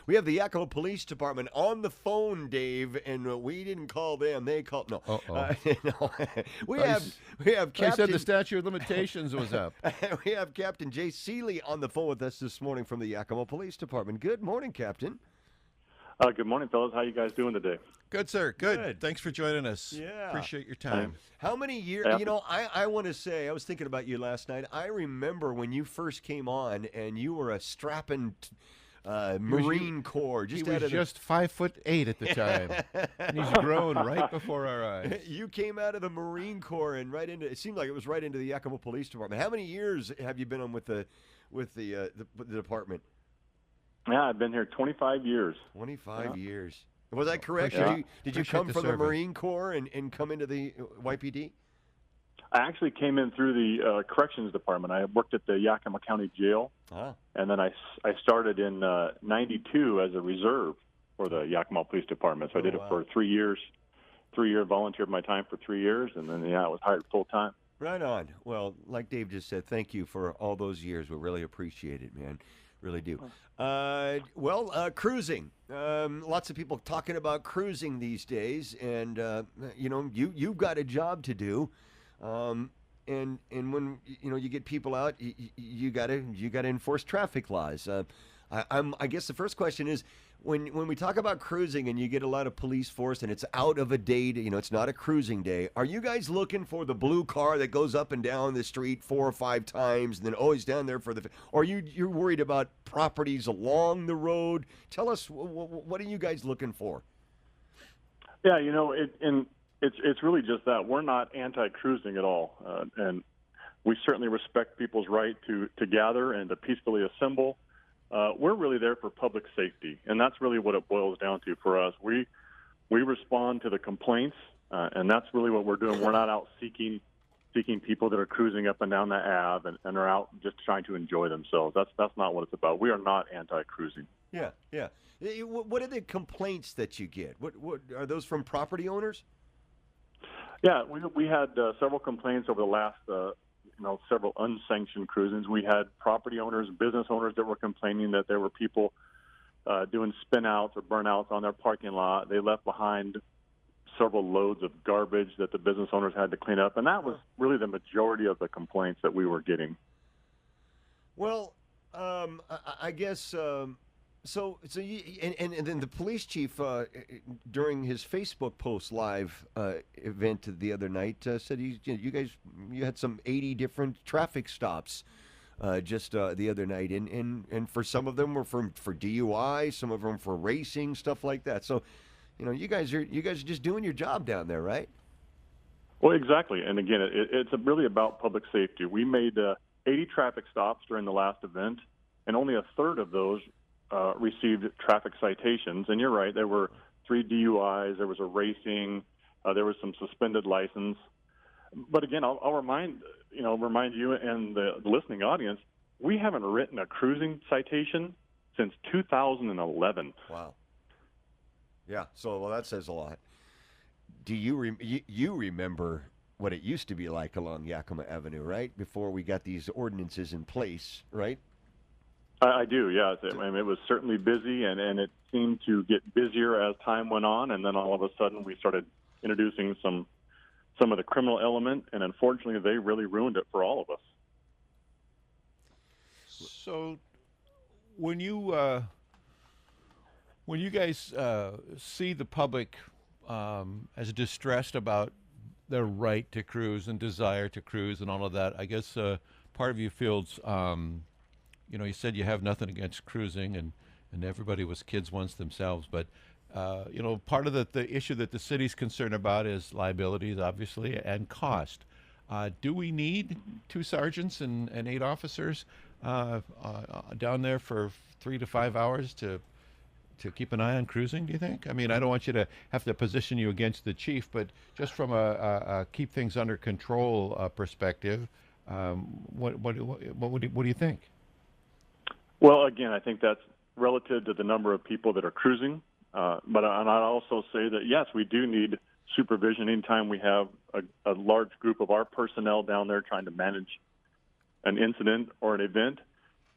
We have the Yakima Police Department on the phone, Dave, and we didn't call them. They called. No, no. we have I said Captain. the statute of limitations was up. We have Captain Jay Seeley on the phone with us this morning from the Yakima Police Department. Good morning, Captain. Good morning, fellas. How you guys doing today? Good, sir. Good. Thanks for joining us. Yeah. Appreciate your time. How many years? Yeah. You know, I want to say, I was thinking about you last night. I remember when you first came on, and you were a strapping Marine Corps. He was just 5'8" at the time. And he's grown right before our eyes. You came out of the Marine Corps and it seemed like it was right into the Yakima Police Department. How many years have you been on with the department? Yeah, I've been here 25 years. 25 years. Was that correct? Yeah. Did you come from the Marine Corps and come into the YPD? I actually came in through the corrections department. I worked at the Yakima County Jail, and then I started in '92 as a reserve for the Yakima Police Department. So I did it for 3 years. 3-year volunteered my time for 3 years, and then I was hired full time. Right on. Well, like Dave just said, thank you for all those years. We really appreciate it, man. Really do. Cruising. Lots of people talking about cruising these days, and you've got a job to do. And when you get people out, you gotta enforce traffic laws. I guess the first question is, when we talk about cruising and you get a lot of police force and it's out of a day, it's not a cruising day. Are you guys looking for the blue car that goes up and down the street 4 or 5 times and then always down there for or you're worried about properties along the road? Tell us, what are you guys looking for? Yeah, it's really just that. We're not anti-cruising at all, and we certainly respect people's right to gather and to peacefully assemble. We're really there for public safety, and that's really what it boils down to for us. We respond to the complaints, and that's really what we're doing. We're not out seeking people that are cruising up and down the Ave and are out just trying to enjoy themselves. That's not what it's about. We are not anti-cruising. Yeah. What are the complaints that you get? What are those from property owners? Yeah, we had several complaints over the last several unsanctioned cruisings. We had property owners, business owners that were complaining that there were people doing spin-outs or burn-outs on their parking lot. They left behind several loads of garbage that the business owners had to clean up, and that was really the majority of the complaints that we were getting. Well, I guess so you, and then the police chief during his Facebook post live event the other night said you had some 80 different traffic stops just the other night, and for some of them were for DUI, some of them for racing, stuff like that. So you guys are just doing your job down there, right? Well, exactly. And again, it's really about public safety. We made 80 traffic stops during the last event, and only a third of those received traffic citations. And you're right, there were 3 DUIs, there was a racing, there was some suspended license. But again, I'll remind you and the listening audience, we haven't written a cruising citation since 2011. Wow. Yeah, so that says a lot. Do you remember what it used to be like along Yakima Avenue, right? Before we got these ordinances in place, right? I do, yeah. It was certainly busy, and it seemed to get busier as time went on, and then all of a sudden we started introducing some of the criminal element, and unfortunately they really ruined it for all of us. So when you guys see the public as distressed about their right to cruise and desire to cruise and all of that, I guess part of you feels you said you have nothing against cruising, and everybody was kids once themselves. But, part of the issue that the city's concerned about is liabilities, obviously, and cost. Do we need 2 sergeants and 8 officers down there for 3 to 5 hours to keep an eye on cruising, do you think? I mean, I don't want you to have to position you against the chief, but just from a keep things under control perspective, what do you think? Well, again, I think that's relative to the number of people that are cruising. But I'd also say that, yes, we do need supervision anytime we have a large group of our personnel down there trying to manage an incident or an event.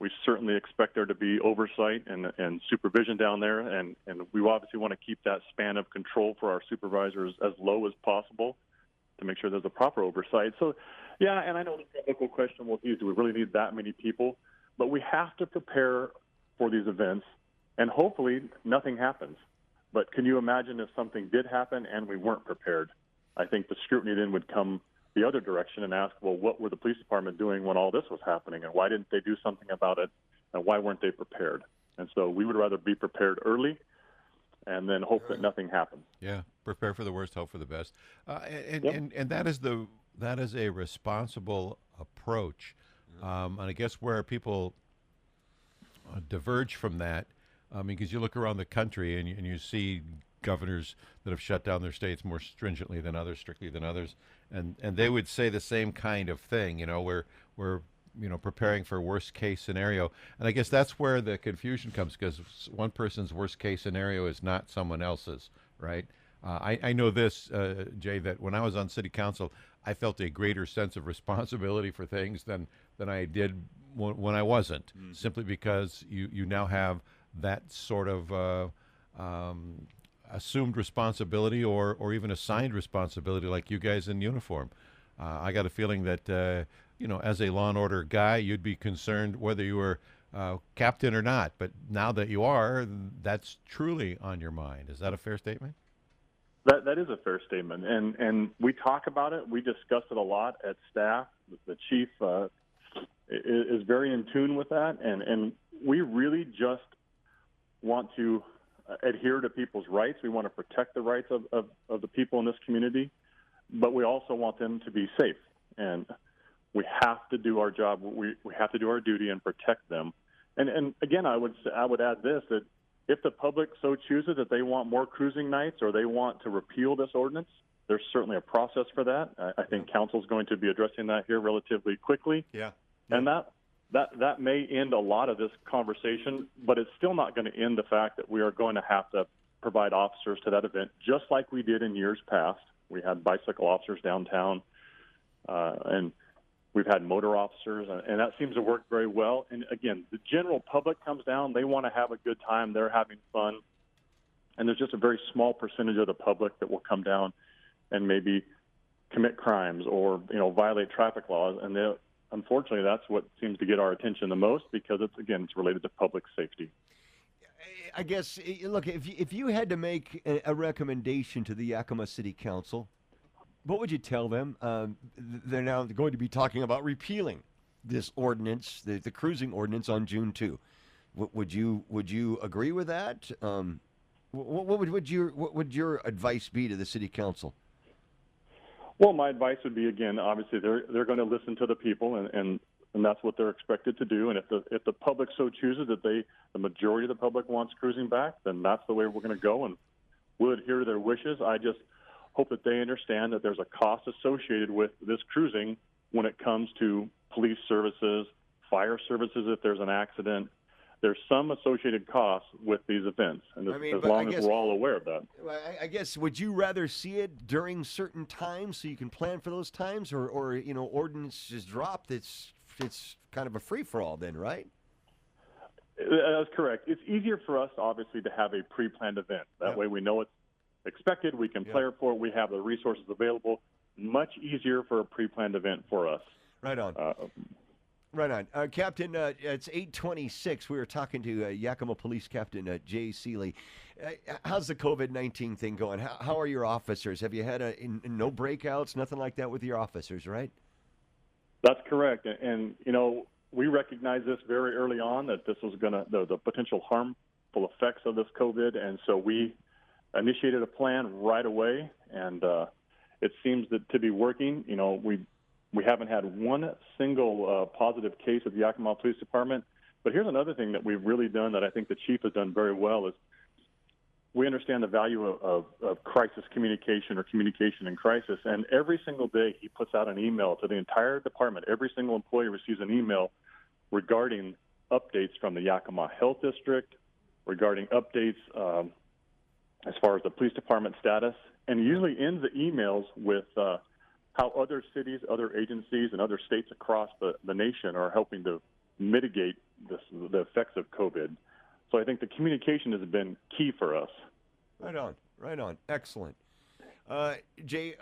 We certainly expect there to be oversight and supervision down there, and we obviously want to keep that span of control for our supervisors as low as possible to make sure there's a proper oversight. So, yeah, and I know the technical question will be, do we really need that many people? But we have to prepare for these events, and hopefully nothing happens. But can you imagine if something did happen and we weren't prepared? I think the scrutiny then would come the other direction and ask, well, what were the police department doing when all this was happening, and why didn't they do something about it, and why weren't they prepared? And so we would rather be prepared early and then hope that nothing happens. Yeah, prepare for the worst, hope for the best, Yep. and that is a responsible approach. And I guess where people diverge from that, because you look around the country and you see governors that have shut down their states more stringently than others, strictly than others, and they would say the same kind of thing. We're preparing for worst case scenario, and I guess that's where the confusion comes, because one person's worst case scenario is not someone else's, right? I know this, Jay, that when I was on city council, I felt a greater sense of responsibility for things than I did when I wasn't, simply because you now have that sort of assumed responsibility or even assigned responsibility, like you guys in uniform. I got a feeling that, as a law and order guy, you'd be concerned whether you were captain or not. But now that you are, that's truly on your mind. Is that a fair statement? That is a fair statement, and we talk about it. We discuss it a lot at staff. The chief is very in tune with that, and we really just want to adhere to people's rights. We want to protect the rights of the people in this community, but we also want them to be safe, and we have to do our job. We have to do our duty and protect them. And again, I would add this, that if the public so chooses that they want more cruising nights or they want to repeal this ordinance, there's certainly a process for that. I think council is going to be addressing that here relatively quickly. Yeah. And that may end a lot of this conversation, but it's still not going to end the fact that we are going to have to provide officers to that event, just like we did in years past. We had bicycle officers downtown, and we've had motor officers, and that seems to work very well. And again, the general public comes down. They want to have a good time. They're having fun. And there's just a very small percentage of the public that will come down and maybe commit crimes or, violate traffic laws. And unfortunately, that's what seems to get our attention the most, because it's related to public safety. I guess, look, if you had to make a recommendation to the Yakima City Council, what would you tell them? They're now going to be talking about repealing this ordinance, the cruising ordinance, on June 2. Would you agree with that? What would your advice be to the city council? Well, my advice would be, again, obviously they're going to listen to the people, and that's what they're expected to do. And if the public so chooses that the majority of the public wants cruising back, then that's the way we're going to go, and we'll adhere to their wishes. I just hope that they understand that there's a cost associated with this cruising when it comes to police services, fire services if there's an accident. There's some associated costs with these events, and as long as we're all aware of that. I guess, would you rather see it during certain times so you can plan for those times, or ordinance is dropped, it's kind of a free-for-all then, right? That's correct. It's easier for us, obviously, to have a pre-planned event. That way we know it's expected, we can plan for it, we have the resources available. Much easier for a pre-planned event for us. Right on. Right on. Captain, it's 8:26. We were talking to Yakima Police Captain Jay Seeley. How's the COVID-19 thing going? How are your officers? Have you had no breakouts, nothing like that with your officers, right? That's correct. And, we recognized this very early on, that this was going to, the potential harmful effects of this COVID. And so we initiated a plan right away, and it seems to be working. We haven't had one single positive case at the Yakima Police Department. But here's another thing that we've really done that I think the chief has done very well is we understand the value of crisis communication or communication in crisis. And every single day he puts out an email to the entire department. Every single employee receives an email regarding updates from the Yakima Health District, regarding updates as far as the police department status. And he usually ends the emails with how other cities, other agencies, and other states across the nation are helping to mitigate the effects of COVID. So I think the communication has been key for us. Right on, right on. Excellent. Jay,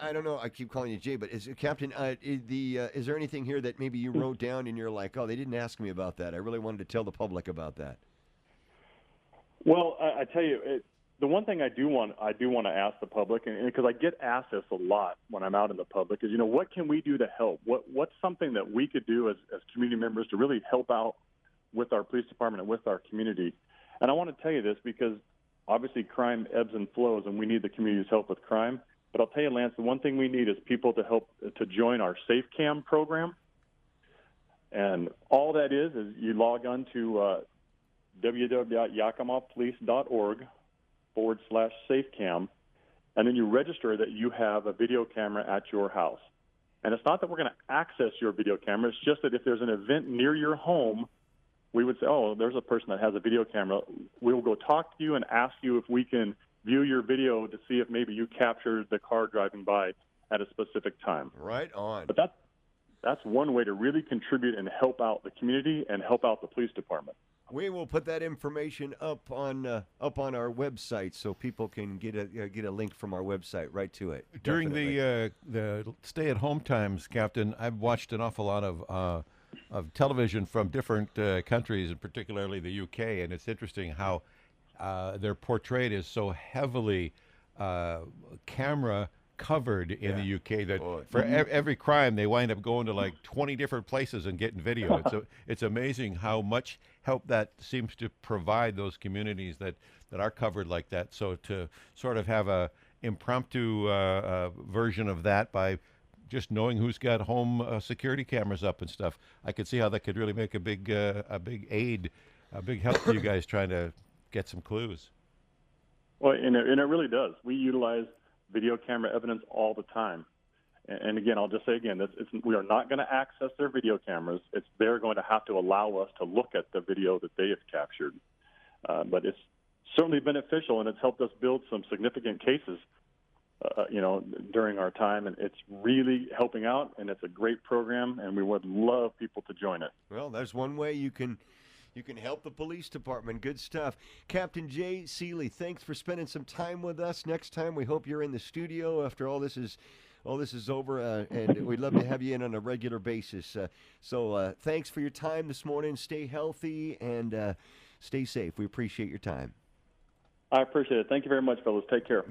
I don't know. I keep calling you Jay, but Captain, is there anything here that maybe you wrote down and you're like, oh, they didn't ask me about that. I really wanted to tell the public about that. Well, I tell you, the one thing I do want to ask the public, and because I get asked this a lot when I'm out in the public, is, what can we do to help? What's something that we could do as community members to really help out with our police department and with our community? And I want to tell you this because obviously crime ebbs and flows, and we need the community's help with crime. But I'll tell you, Lance, the one thing we need is people to help to join our Safe Cam program. And all that is you log on to www.yakimapolice.org/SafeCam, and then you register that you have a video camera at your house. And it's not that we're going to access your video camera. It's just that if there's an event near your home, we would say, oh, there's a person that has a video camera. We will go talk to you and ask you if we can view your video to see if maybe you captured the car driving by at a specific time. Right on. But that's one way to really contribute and help out the community and help out the police department. We will put that information up on our website so people can get a link from our website right to it. During Definitely. the stay-at-home times, Captain, I've watched an awful lot of television from different countries, and particularly the UK, and it's interesting how they're portrayed as so heavily camera covered in the UK that for every crime they wind up going to like 20 different places and getting video. It's amazing how much help that seems to provide those communities that are covered like that. So to sort of have a impromptu version of that by just knowing who's got home security cameras up and stuff, I could see how that could really make a big aid, a big help for you guys trying to get some clues. Well, and it really does. We utilize video camera evidence all the time. And again, I'll just say again, we are not going to access their video cameras. They're going to have to allow us to look at the video that they have captured. But it's certainly beneficial, and it's helped us build some significant cases, during our time. And it's really helping out, and it's a great program, and we would love people to join it. Well, there's one way you can help the police department. Good stuff. Captain Jay Seeley, thanks for spending some time with us. Next time, we hope you're in the studio after all this is over, and we'd love to have you in on a regular basis. So thanks for your time this morning. Stay healthy and stay safe. We appreciate your time. I appreciate it. Thank you very much, fellas. Take care.